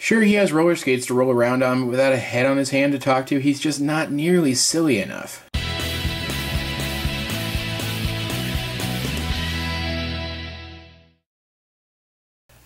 Sure, he has roller skates to roll around on, but without a head on his hand to talk to, he's just not nearly silly enough.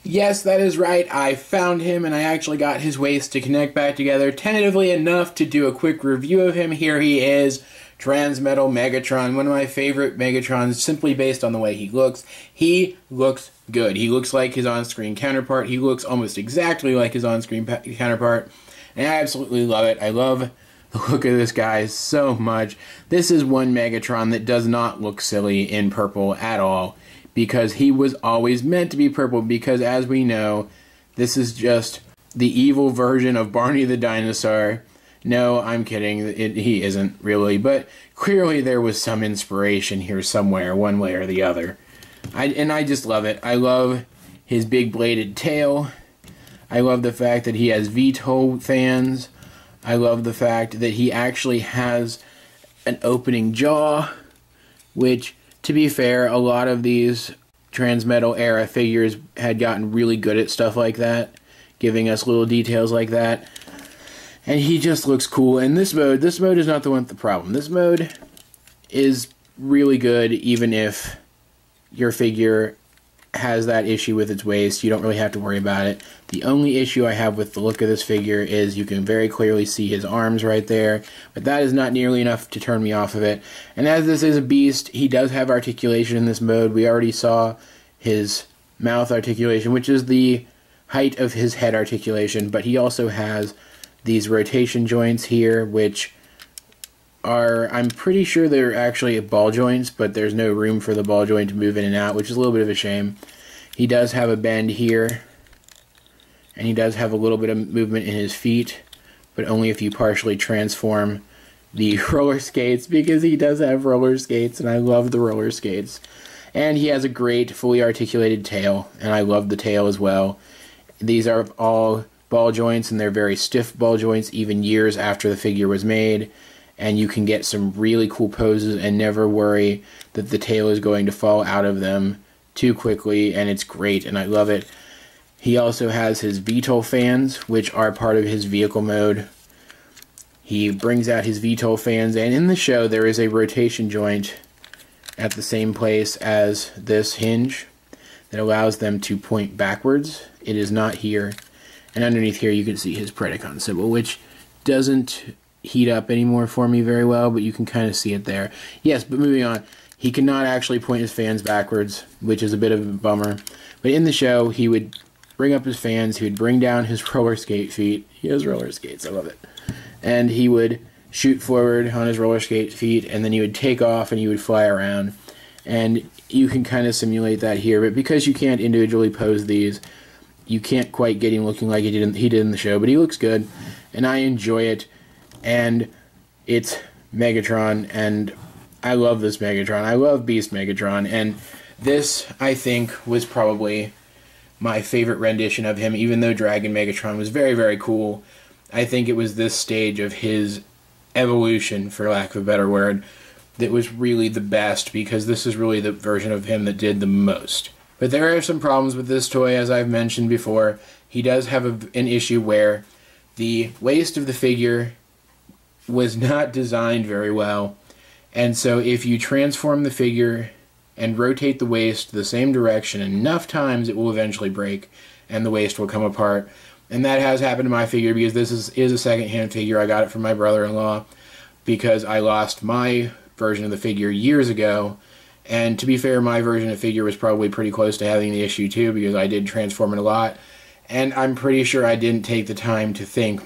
Yes, that is right, I found him and I actually got his waist to connect back together tentatively enough to do a quick review of him. Here he is, Transmetal Megatron, one of my favorite Megatrons simply based on the way he looks. He looks good. He looks like his on-screen counterpart. He looks almost exactly like his on-screen counterpart, and I absolutely love it. I love the look of this guy so much. This is one Megatron that does not look silly in purple at all, because he was always meant to be purple, because as we know, this is just the evil version of Barney the dinosaur. No, I'm kidding, he isn't really, but clearly there was some inspiration here somewhere, one way or the other. I just love it. I love his big bladed tail. I love the fact that he has VTOL fans. I love the fact that he actually has an opening jaw, which, to be fair, a lot of these Transmetal era figures had gotten really good at stuff like that, giving us little details like that. And he just looks cool. And this mode is not the one with the problem. This mode is really good, even if your figure has that issue with its waist. You don't really have to worry about it. The only issue I have with the look of this figure is you can very clearly see his arms right there, but that is not nearly enough to turn me off of it. And as this is a beast, he does have articulation in this mode. We already saw his mouth articulation, which is the height of his head articulation, but he also has these rotation joints here, which are, I'm pretty sure they're actually ball joints, but there's no room for the ball joint to move in and out, which is a little bit of a shame. He does have a bend here, and he does have a little bit of movement in his feet, but only if you partially transform the roller skates, because he does have roller skates, and I love the roller skates. And he has a great fully articulated tail, and I love the tail as well. These are all ball joints, and they're very stiff ball joints even years after the figure was made, and you can get some really cool poses and never worry that the tail is going to fall out of them too quickly, and it's great, and I love it. He also has his VTOL fans, which are part of his vehicle mode. He brings out his VTOL fans, and in the show there is a rotation joint at the same place as this hinge that allows them to point backwards. It is not here. And underneath here you can see his Predacon symbol, which doesn't heat up anymore for me very well, but you can kind of see it there. Yes, but moving on. He cannot actually point his fans backwards, which is a bit of a bummer. But in the show, he would bring up his fans, he would bring down his roller skate feet. He has roller skates, I love it. And he would shoot forward on his roller skate feet, and then he would take off and he would fly around. And you can kind of simulate that here, but because you can't individually pose these, you can't quite get him looking like he did in the show, but he looks good, and I enjoy it, and it's Megatron, and I love this Megatron. I love Beast Megatron, and this, I think, was probably my favorite rendition of him, even though Dragon Megatron was very, very cool. I think it was this stage of his evolution, for lack of a better word, that was really the best, because this is really the version of him that did the most. But there are some problems with this toy, as I've mentioned before. He does have an issue where the waist of the figure was not designed very well, and so if you transform the figure and rotate the waist the same direction enough times, it will eventually break and the waist will come apart. And that has happened to my figure, because this is a second-hand figure. I got it from my brother-in-law because I lost my version of the figure years ago. And to be fair, my version of the figure was probably pretty close to having the issue too, because I did transform it a lot. And I'm pretty sure I didn't take the time to think,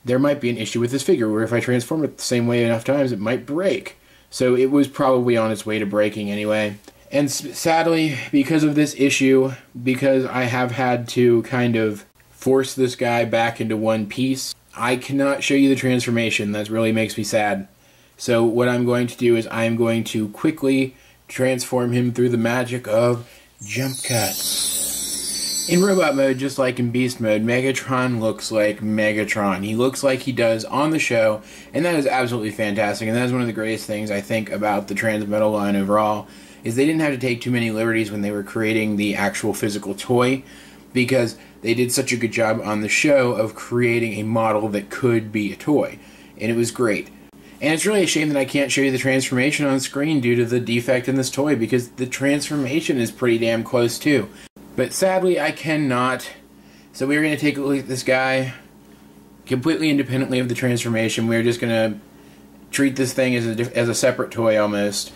there might be an issue with this figure, where if I transform it the same way enough times, it might break. So it was probably on its way to breaking anyway. And sadly, because of this issue, because I have had to kind of force this guy back into one piece, I cannot show you the transformation. That really makes me sad. So what I'm going to do is I'm going to quickly transform him through the magic of jump cuts. In robot mode, just like in beast mode, Megatron looks like Megatron. He looks like he does on the show, and that is absolutely fantastic. And that is one of the greatest things I think about the Transmetal line overall, is they didn't have to take too many liberties when they were creating the actual physical toy, because they did such a good job on the show of creating a model that could be a toy, and it was great. And it's really a shame that I can't show you the transformation on screen due to the defect in this toy, because the transformation is pretty damn close too. But sadly, I cannot. So we're going to take a look at this guy completely independently of the transformation. We're just going to treat this thing as a separate toy almost.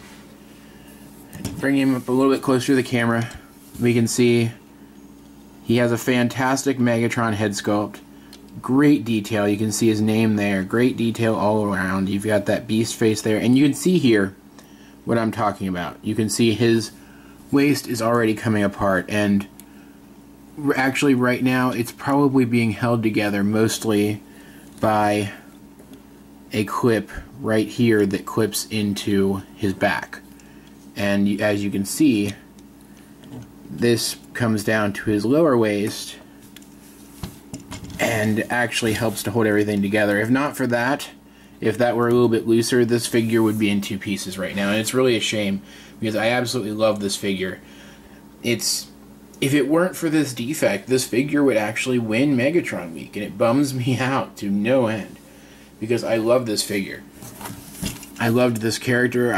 Bring him up a little bit closer to the camera. We can see he has a fantastic Megatron head sculpt. Great detail. You can see his name there. Great detail all around. You've got that beast face there. And you can see here what I'm talking about. You can see his waist is already coming apart. And actually right now it's probably being held together mostly by a clip right here that clips into his back. And as you can see, this comes down to his lower waist and actually helps to hold everything together. If not for that, if that were a little bit looser, this figure would be in two pieces right now, and it's really a shame because I absolutely love this figure. If it weren't for this defect, this figure would actually win Megatron Week, and it bums me out to no end because I love this figure. I loved this character.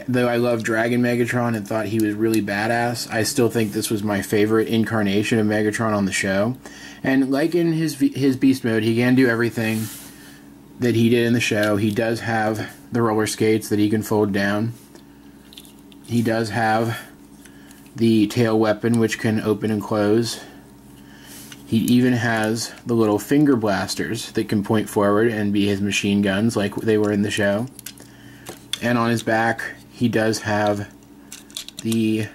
Though I loved Dragon Megatron and thought he was really badass, I still think this was my favorite incarnation of Megatron on the show. And like in his beast mode, he can do everything that he did in the show. He does have the roller skates that he can fold down. He does have the tail weapon, which can open and close. He even has the little finger blasters that can point forward and be his machine guns like they were in the show. And on his back, he does have the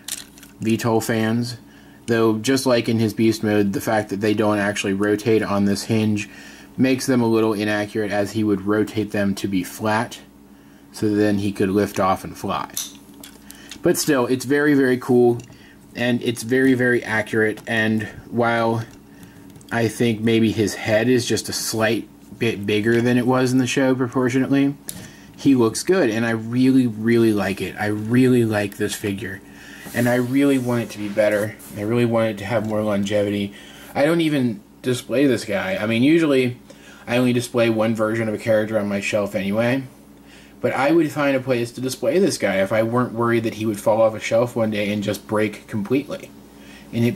VTOL fans, though just like in his beast mode, the fact that they don't actually rotate on this hinge makes them a little inaccurate, as he would rotate them to be flat, so then he could lift off and fly. But still, it's very, very cool, and it's very, very accurate, and while I think maybe his head is just a slight bit bigger than it was in the show proportionately, he looks good, and I really, really like it. I really like this figure, and I really want it to be better. I really want it to have more longevity. I don't even display this guy. I mean, usually I only display one version of a character on my shelf anyway, but I would find a place to display this guy if I weren't worried that he would fall off a shelf one day and just break completely. And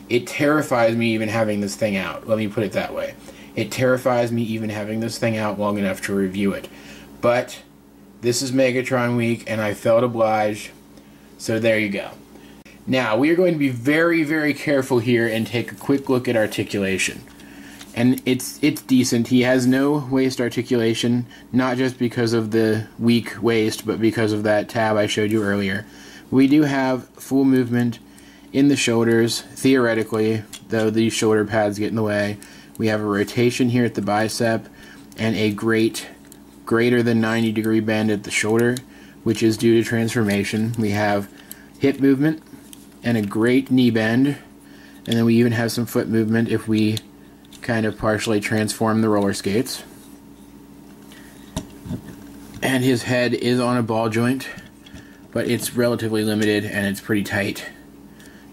it terrifies me even having this thing out. Let me put it that way. It terrifies me even having this thing out long enough to review it. But this is Megatron Week, and I felt obliged, so there you go. Now, we are going to be very, very careful here and take a quick look at articulation. And it's decent. He has no waist articulation, not just because of the weak waist, but because of that tab I showed you earlier. We do have full movement in the shoulders, theoretically, though these shoulder pads get in the way. We have a rotation here at the bicep, and a greater than 90-degree bend at the shoulder, which is due to transformation. We have hip movement and a great knee bend, and then we even have some foot movement if we kind of partially transform the roller skates. And his head is on a ball joint, but it's relatively limited and it's pretty tight,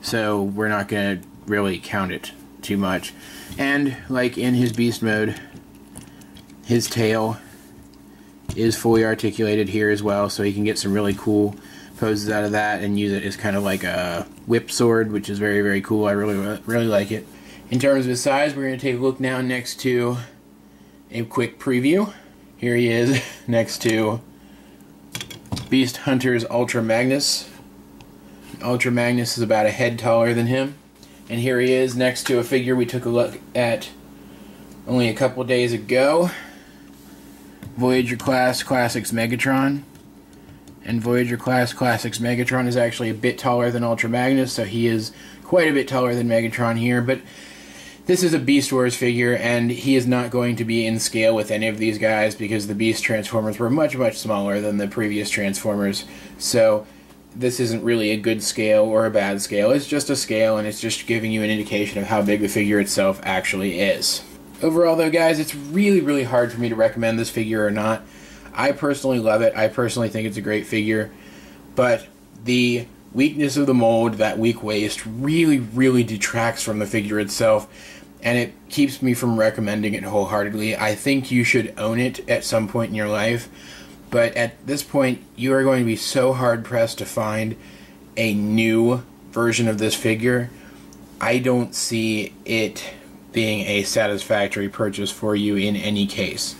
so we're not going to really count it too much. And like in his beast mode, his tail is fully articulated here as well, so he can get some really cool poses out of that and use it as kind of like a whip sword, which is very, very cool. I really like it. In terms of his size, we're going to take a look now next to a quick preview. Here he is next to Beast Hunter's Ultra Magnus. Ultra Magnus is about a head taller than him. And here he is next to a figure we took a look at only a couple days ago. Voyager Class Classics Megatron. And Voyager Class Classics Megatron is actually a bit taller than Ultra Magnus, so he is quite a bit taller than Megatron here, but this is a Beast Wars figure, and he is not going to be in scale with any of these guys because the Beast Transformers were much, much smaller than the previous Transformers, so this isn't really a good scale or a bad scale. It's just a scale, and it's just giving you an indication of how big the figure itself actually is. Overall, though, guys, it's really, really hard for me to recommend this figure or not. I personally love it. I personally think it's a great figure, but the weakness of the mold, that weak waist, really, really detracts from the figure itself, and it keeps me from recommending it wholeheartedly. I think you should own it at some point in your life, but at this point, you are going to be so hard-pressed to find a new version of this figure. I don't see it being a satisfactory purchase for you in any case.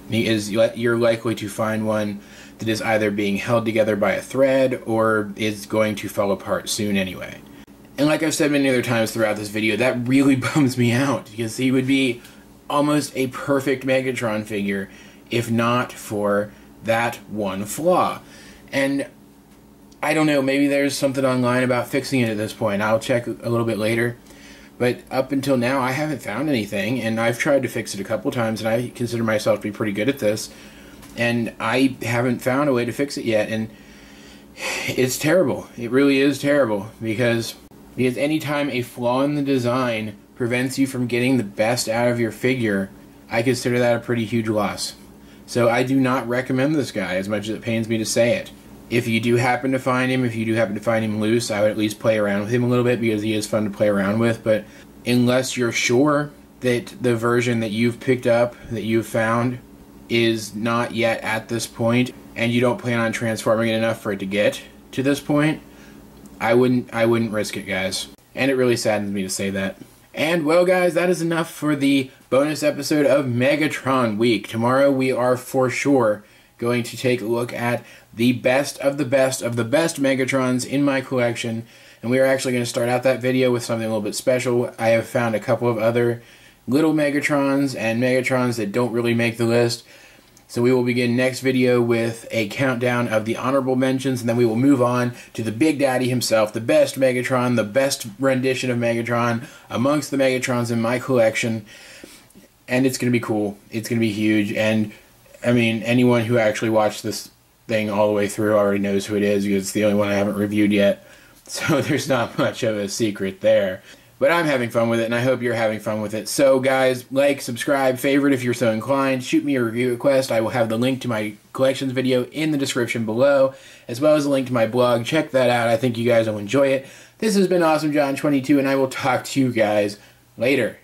You're likely to find one that is either being held together by a thread or is going to fall apart soon anyway. And like I've said many other times throughout this video, that really bums me out, because he would be almost a perfect Megatron figure if not for that one flaw. And I don't know, maybe there's something online about fixing it at this point. I'll check a little bit later. But up until now, I haven't found anything, and I've tried to fix it a couple times, and I consider myself to be pretty good at this. And I haven't found a way to fix it yet, and it's terrible. It really is terrible, because anytime a flaw in the design prevents you from getting the best out of your figure, I consider that a pretty huge loss. So I do not recommend this guy, as much as it pains me to say it. If you do happen to find him, loose, I would at least play around with him a little bit, because he is fun to play around with. But unless you're sure that the version that you've picked up, that you've found, is not yet at this point, and you don't plan on transforming it enough for it to get to this point, I wouldn't risk it, guys. And it really saddens me to say that. And well, guys, that is enough for the bonus episode of Megatron Week. Tomorrow we are for sure going to take a look at the best of the best of the best Megatrons in my collection, and we are actually going to start out that video with something a little bit special. I have found a couple of other little Megatrons and Megatrons that don't really make the list, so we will begin next video with a countdown of the honorable mentions, and then we will move on to the Big Daddy himself, the best Megatron, the best rendition of Megatron amongst the Megatrons in my collection, and it's going to be cool. It's going to be huge, and I mean, anyone who actually watched this thing all the way through already knows who it is, because it's the only one I haven't reviewed yet, so there's not much of a secret there. But I'm having fun with it, and I hope you're having fun with it. So guys, like, subscribe, favorite if you're so inclined, shoot me a review request. I will have the link to my collections video in the description below, as well as a link to my blog. Check that out. I think you guys will enjoy it. This has been Awesome John 22, and I will talk to you guys later.